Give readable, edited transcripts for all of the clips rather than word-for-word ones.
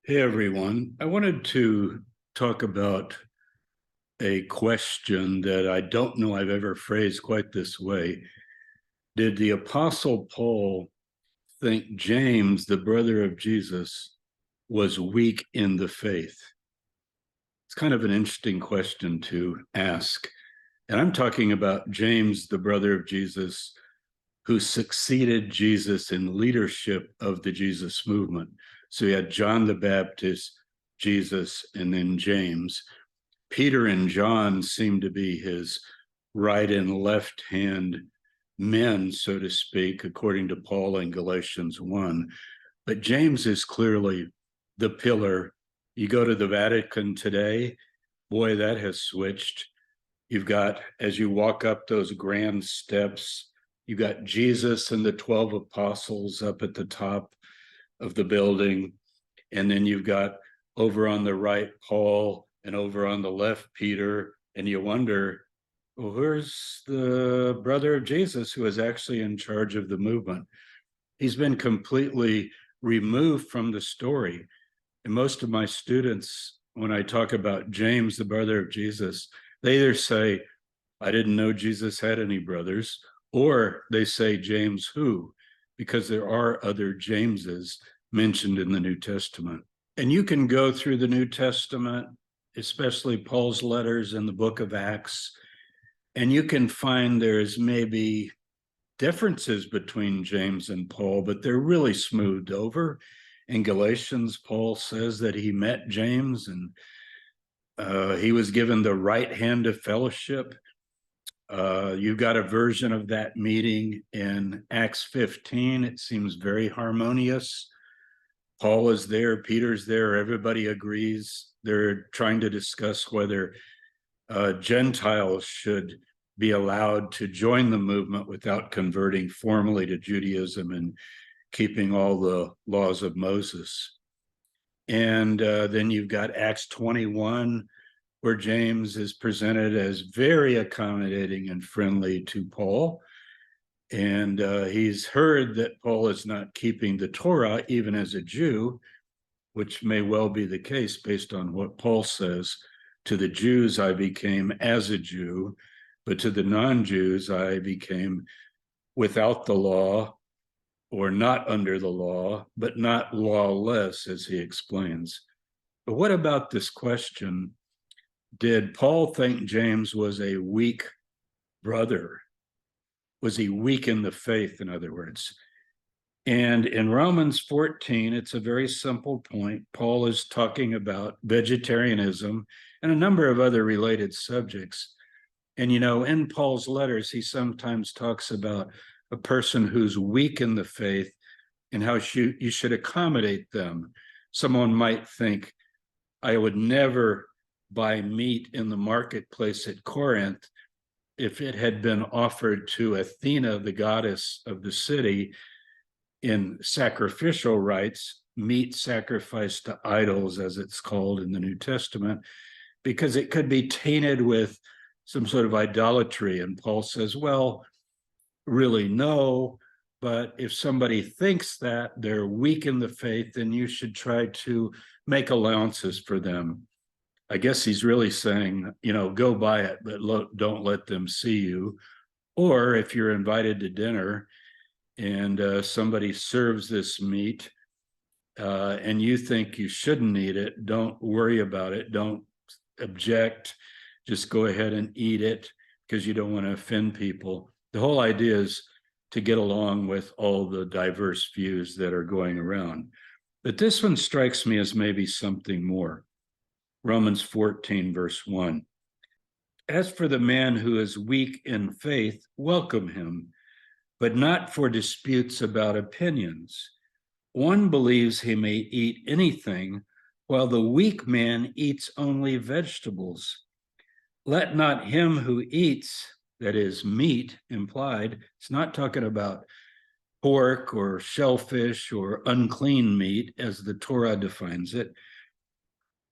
Hey everyone, I wanted to talk about a question that I don't know I've ever phrased quite this way. Did the Apostle Paul think James, the brother of Jesus, was weak in the faith? It's kind of an interesting question to ask. And I'm talking about James, the brother of Jesus, who succeeded Jesus in leadership of the Jesus movement. So you had John the Baptist, Jesus, and then James. Peter and John seem to be his right and left hand men, so to speak, according to Paul in Galatians 1. But James is clearly the pillar. You go to the Vatican today, boy, that has switched. You've got, as you walk up those grand steps, you got Jesus and the 12 apostles up at the top of the building. And then you've got over on the right, Paul, and over on the left, Peter. And you wonder, well, where's the brother of Jesus who is actually in charge of the movement? He's been completely removed from the story. And most of my students, when I talk about James, the brother of Jesus, they either say, I didn't know Jesus had any brothers, or they say, James who? Because there are other Jameses mentioned in the New Testament. And you can go through the New Testament, especially Paul's letters and the book of Acts, and you can find there's maybe differences between James and Paul, but they're really smoothed over. In Galatians, Paul says that he met James and he was given the right hand of fellowship. You've got a version of that meeting in Acts 15. It seems very harmonious. Paul is there, Peter's there, everybody agrees. They're trying to discuss whether Gentiles should be allowed to join the movement without converting formally to Judaism and keeping all the laws of Moses. And then you've got Acts 21, where James is presented as very accommodating and friendly to Paul. And he's heard that Paul is not keeping the Torah, even as a Jew, which may well be the case based on what Paul says. To the Jews, I became as a Jew, but to the non-Jews, I became without the law or not under the law, but not lawless, as he explains. But what about this question? Did Paul think James was a weak brother? Was he weak in the faith, in other words? And in Romans 14, it's a very simple point. Paul is talking about vegetarianism and a number of other related subjects. And, you know, in Paul's letters, he sometimes talks about a person who's weak in the faith and how you should accommodate them. Someone might think, I would never buy meat in the marketplace at Corinth if it had been offered to Athena, the goddess of the city, in sacrificial rites, meat sacrificed to idols, as it's called in the New Testament, because it could be tainted with some sort of idolatry. And Paul says, well, really no, but if somebody thinks that they're weak in the faith, then you should try to make allowances for them. I guess he's really saying, you know, go buy it, but don't let them see you. Or if you're invited to dinner and somebody serves this meat and you think you shouldn't eat it, don't worry about it. Don't object. Just go ahead and eat it because you don't want to offend people. The whole idea is to get along with all the diverse views that are going around. But this one strikes me as maybe something more. Romans 14, verse 1. As for the man who is weak in faith, welcome him, but not for disputes about opinions. One believes he may eat anything, while the weak man eats only vegetables. Let not him who eats, that is meat implied, it's not talking about pork or shellfish or unclean meat as the Torah defines it.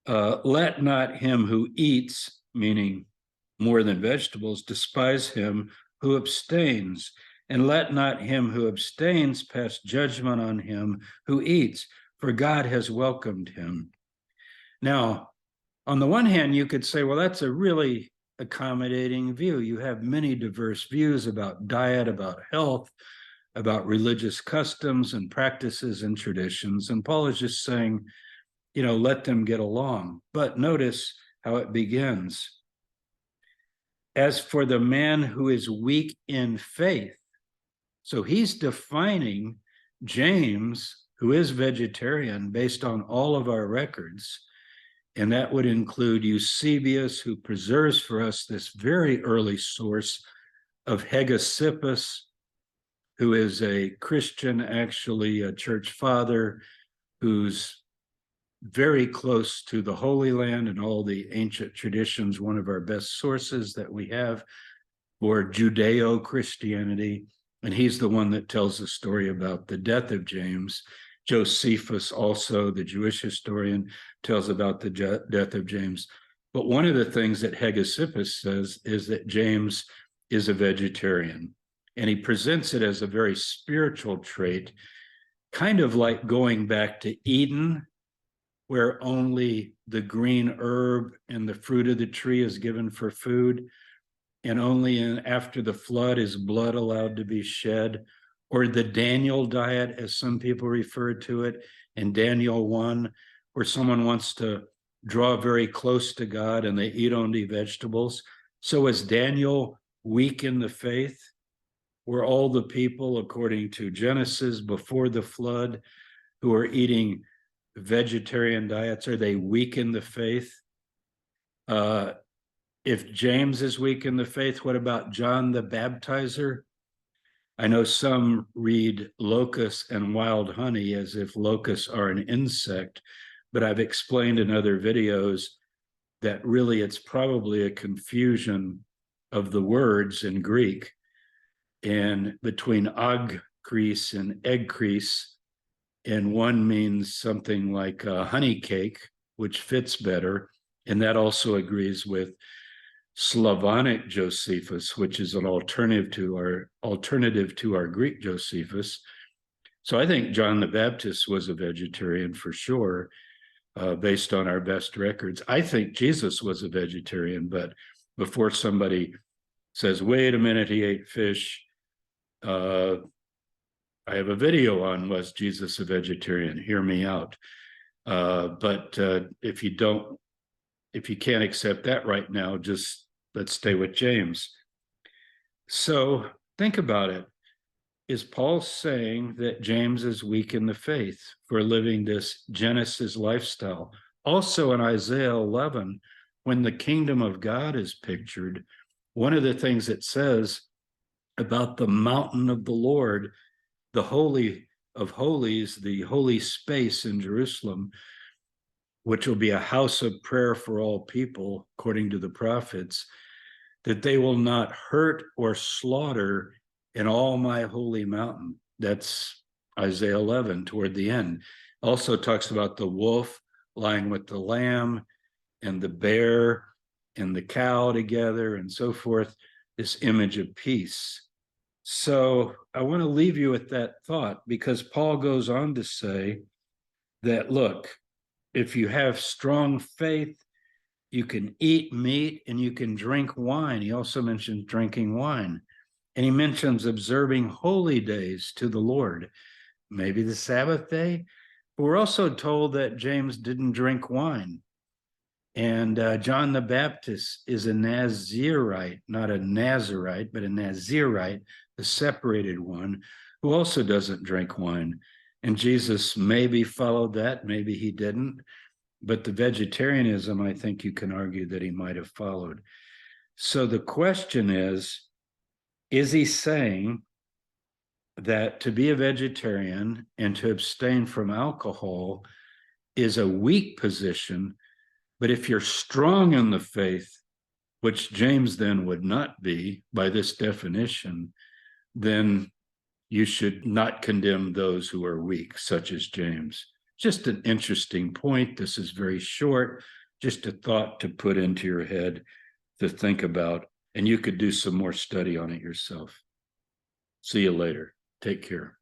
Let not him who eats, meaning more than vegetables, despise him who abstains, and let not him who abstains pass judgment on him who eats, for God has welcomed him. Now, on the one hand, you could say, well, that's a really accommodating view. You have many diverse views about diet, about health, about religious customs and practices and traditions. And Paul is just saying, let them get along. But notice how it begins. As for the man who is weak in faith, so he's defining James, who is vegetarian, based on all of our records. And that would include Eusebius, who preserves for us this very early source of Hegesippus, who is a Christian, actually a church father, who's very close to the Holy Land and all the ancient traditions, one of our best sources that we have for Judeo-Christianity. And he's the one that tells the story about the death of James. Josephus, also the Jewish historian, tells about the death of James. But one of the things that Hegesippus says is that James is a vegetarian. And he presents it as a very spiritual trait, kind of like going back to Eden, where only the green herb and the fruit of the tree is given for food, and only after the flood is blood allowed to be shed, or the Daniel diet, as some people refer to it, in Daniel 1, where someone wants to draw very close to God and they eat only vegetables. So is Daniel weak in the faith? Were all the people, according to Genesis, before the flood, who are eating vegetarian diets, are they weak in the faith? If James is weak in the faith, what about John the Baptizer? I know some read locust and wild honey as if locusts are an insect, but I've explained in other videos that really it's probably a confusion of the words in Greek, and between agkris and eggkris, and one means something like a honey cake, which fits better, and that also agrees with Slavonic Josephus, which is an alternative to our Greek Josephus. So I think John the Baptist was a vegetarian for sure, based on our best records. I think Jesus was a vegetarian, but before somebody says, wait a minute, he ate fish, I have a video on was Jesus a vegetarian? Hear me out. But if you can't accept that right now, just let's stay with James. So think about it. Is Paul saying that James is weak in the faith for living this Genesis lifestyle? Also in Isaiah 11, when the kingdom of God is pictured, one of the things it says about the mountain of the Lord, the Holy of Holies, the holy space in Jerusalem, which will be a house of prayer for all people, according to the prophets, that they will not hurt or slaughter in all my holy mountain. That's Isaiah 11 toward the end. Also talks about the wolf lying with the lamb and the bear and the cow together and so forth, this image of peace. So I want to leave you with that thought, because Paul goes on to say that, look, if you have strong faith, you can eat meat and you can drink wine. He also mentions drinking wine. And he mentions observing holy days to the Lord, maybe the Sabbath day. But we're also told that James didn't drink wine. And John the Baptist is a Nazirite, not a Nazarite, but a Nazirite, the separated one, who also doesn't drink wine. And Jesus maybe followed that, maybe he didn't. But the vegetarianism, I think you can argue that he might have followed. So the question is he saying that to be a vegetarian and to abstain from alcohol is a weak position, but if you're strong in the faith, which James then would not be by this definition, then you should not condemn those who are weak, such as James. Just an interesting point. This is very short, just a thought to put into your head to think about, and you could do some more study on it yourself. See you later. Take care.